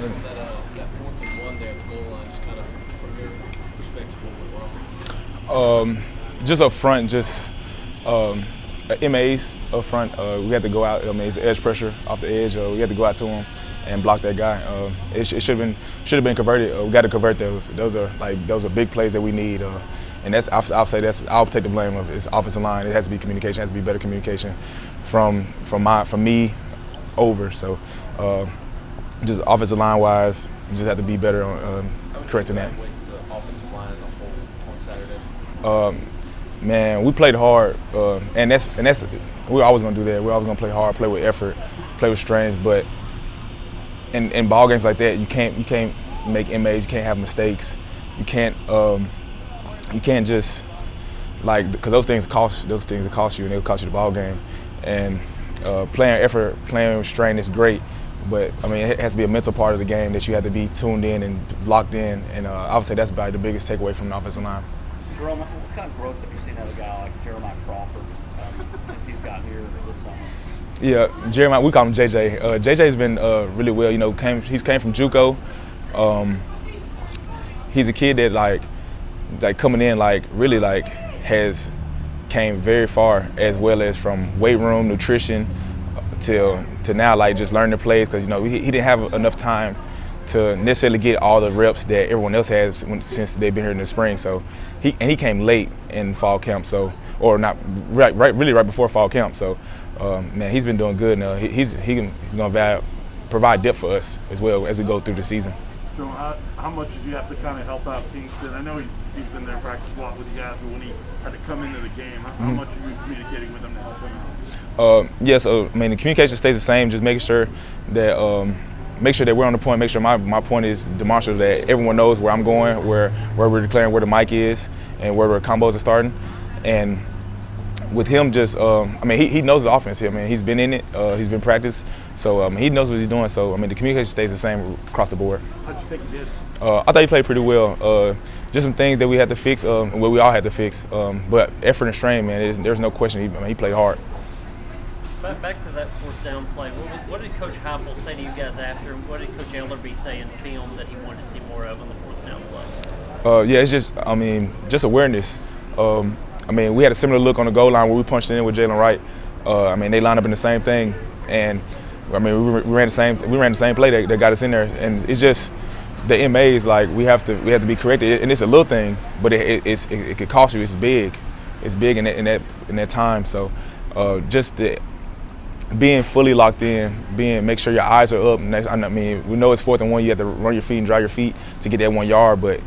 Just on that 4th and 1 there at the goal line, just kind of from your perspective, what went wrong? Just up front, MAs up front. We had to go out. I mean, it's edge pressure off the edge. We had to go out to him and block that guy. It should have been converted. We got to convert those. Those are big plays that we need. And I'll take the blame of it's offensive line. It has to be communication. It has to be better communication from me over. So just offensive line wise, you just have to be better on correcting that. With the offensive line as a whole on Saturday. Man, we played hard, and that's we're always gonna do that. We're always gonna play hard, play with effort, play with strengths. But in ball games like that, you can't make MAs. You can't have mistakes. You can't just because those things cost you, and they'll cost you the ball game. And playing effort, playing with strength is great, but I mean it has to be a mental part of the game that you have to be tuned in and locked in. And I would say that's probably the biggest takeaway from the offensive line. Jerome, what kind of growth have you seen out of a guy like Jerome Carvin since he's gotten here this summer? Yeah, Jeremiah, we call him JJ. JJ's been really well. You know, he's came from JUCO. He's a kid that like coming in really has came very far, as well as from weight room, nutrition, to now just learning the plays, because he didn't have enough time to necessarily get all the reps that everyone else has since they've been here in the spring. So he came late in fall camp, or not right before fall camp. So man, he's been doing good now. He's going to provide depth for us as well as we go through the season. So how much did you have to kind of help out Kingston? I know he's been there and practiced a lot with you guys, but when he had to come into the game, how much are you communicating with him to help him out? Yeah, so I mean the communication stays the same. Just making sure that we're on the point. Make sure my point is demonstrative, that everyone knows where I'm going, where we're declaring where the mic is, and where the combos are starting. And with him, I mean he knows the offense here. I mean he's been in it. He's been practiced, so he knows what he's doing. So I mean the communication stays the same across the board. How'd you think he did? I thought he played pretty well. Just some things that we had to fix, we all had to fix. But effort and strain, man, there's no question. He played hard. Back to that 4th down play. What did Coach Heupel say to you guys after? What did Coach Ellerby say in film that he wanted to see more of on the 4th down play? Yeah, it's just awareness. I mean, we had a similar look on the goal line where we punched it in with Jalen Wright. I mean, they lined up in the same thing, and I mean, we ran the same play that got us in there, and it's just the MAs, we have to be corrected, and it's a little thing, but it could cost you. It's big in that time. So just being fully locked in, make sure your eyes are up. I mean, we know it's 4th and 1. You have to run your feet and dry your feet to get that 1 yard, but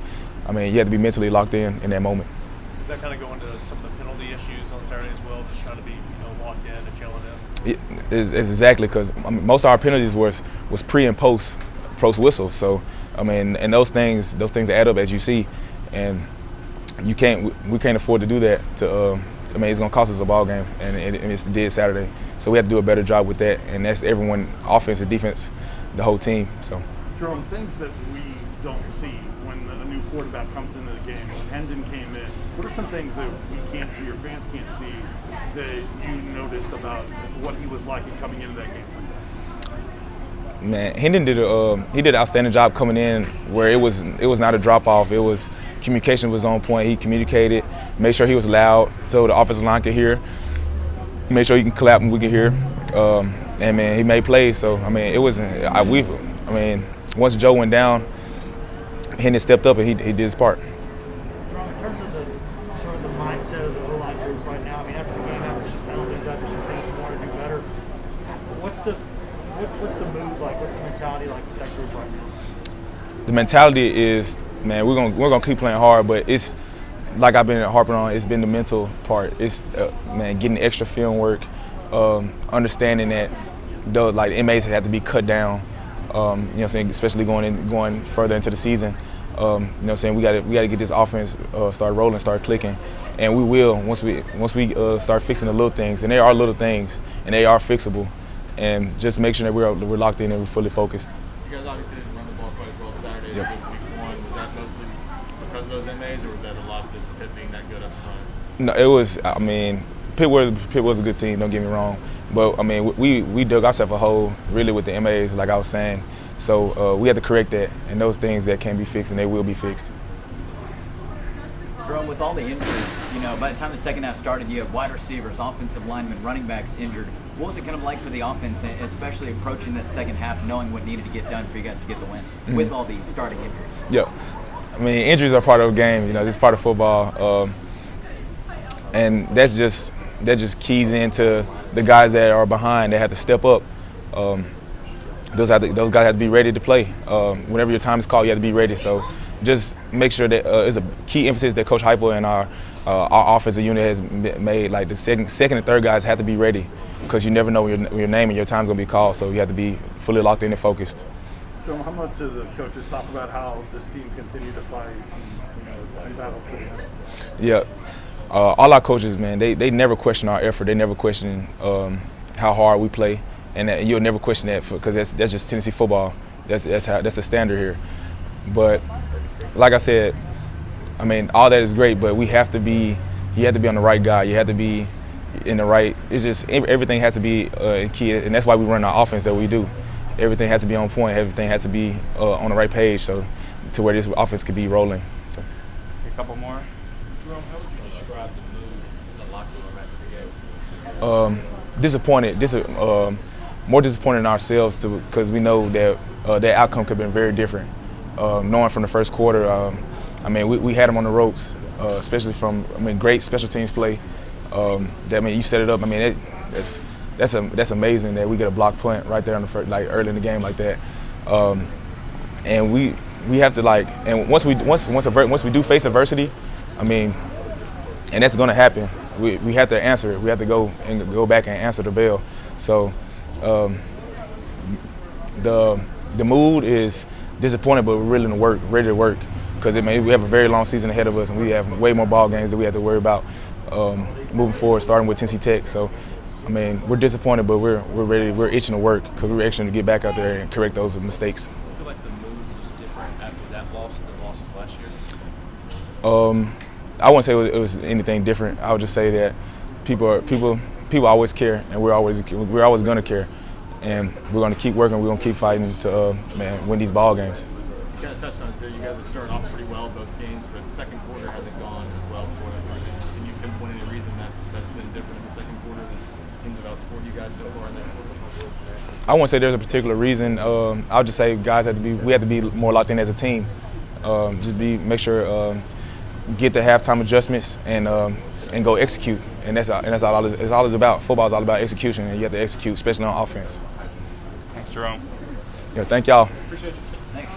I mean, you have to be mentally locked in that moment. Does that kind of go into some of the penalty issues on Saturday as well, just trying to be locked in and chilling in? It's exactly, because most of our penalties was pre and post whistle. So I mean, and those things add up, as you see, and we can't afford to do that. I mean, it's going to cost us a ball game, and it did Saturday. So we have to do a better job with that, and that's everyone, offense and defense, the whole team. So, Jerome, things that we don't see when a new quarterback comes into the game. When Hendon came in, what are some things that we can't see or fans can't see that you noticed about what he was like in coming into that game? Man, Hendon did an outstanding job coming in, where it was not a drop off. It was communication was on point. He communicated, made sure he was loud so the offensive line could hear. Made sure he can clap and we could hear. And man, he made plays. So I mean, once Joe went down, Hendon stepped up and he did his part. Jerome, in terms of the mindset of the O-line group right now, I mean, after the game, after some penalties, after some things you want to do better, what's the move like? What's the mentality like with that group right now? The mentality is, man, we're gonna keep playing hard, but it's like I've been harping on. It's been the mental part. It's man, getting extra film work, understanding that the MAs have to be cut down. You know what I'm saying, especially going further into the season. You know what I'm saying, we gotta get this offense start rolling, start clicking, and we will once we start fixing the little things, and they are little things, and they are fixable, and just make sure that we're locked in and we're fully focused. You guys obviously didn't run the ball quite as well Saturday. Yep. Week 1, was that mostly because of those MAs, or was that a lot of just Pitt being that good up front? No, it was. I mean, Pitt was a good team. Don't get me wrong. But I mean, we dug ourselves a hole really with the MAs, like I was saying. So we had to correct that, and those things that can be fixed, and they will be fixed. Jerome, with all the injuries, by the time the second half started, you have wide receivers, offensive linemen, running backs injured. What was it kind of like for the offense, especially approaching that second half, knowing what needed to get done for you guys to get the win with all these starting injuries? Yeah, I mean, injuries are part of the game. This is part of football, and that just keys into the guys that are behind. They have to step up. Those guys have to be ready to play. Whenever your time is called, you have to be ready. So just make sure that it's a key emphasis that Coach Heupel and our offensive unit has made. Like the second and third guys have to be ready, because you never know when your name and your time's gonna be called. So you have to be fully locked in and focused. So how much do the coaches talk about how this team continued to fight and battle to the end? Yeah, all our coaches, man, they never question our effort. They never question how hard we play, and you'll never question that because that's just Tennessee football. That's the standard here. But like I said, I mean, all that is great, but you have to be on the right guy. You have to be in the right. It's just everything has to be key, and that's why we run our offense that we do. Everything has to be on point. Everything has to be on the right page, so to where this offense could be rolling. So. A couple more. Jerome, how would you describe the mood in the locker room after the game? Disappointed. More disappointed in ourselves because we know that that outcome could have been very different. Knowing from the first quarter, I mean, we had them on the ropes, especially from great special teams play. You set it up. I mean, that's amazing that we get a block punt right there on the first, like early in the game like that. And we have to and once we do face adversity, I mean, and that's going to happen. We have to answer it. We have to go back and answer the bell. So the mood is disappointed, but we're really ready to work, because we have a very long season ahead of us, and we have way more ball games that we have to worry about moving forward, starting with Tennessee Tech. So, I mean, we're disappointed, but we're ready. We're itching to work, because we're itching to get back out there and correct those mistakes. I feel like the mood was different after that loss than the losses last year. I wouldn't say it was anything different. I would just say that people always care, and we're always going to care, and we're going to keep working. We're going to keep fighting to win these ball games. You kind of touched on it there. You guys have started off pretty well both games, but the second quarter hasn't gone as well for you. Can you pinpoint any reason that's been different in the second quarter than teams have outscored you guys so far in that quarter? I won't say there's a particular reason. I'll just say we have to be more locked in as a team. Make sure get the halftime adjustments and go execute. And that's all it's about. Football is all about execution, and you have to execute, especially on offense. Thanks, Jerome. Yeah, thank y'all. Appreciate you. Thanks.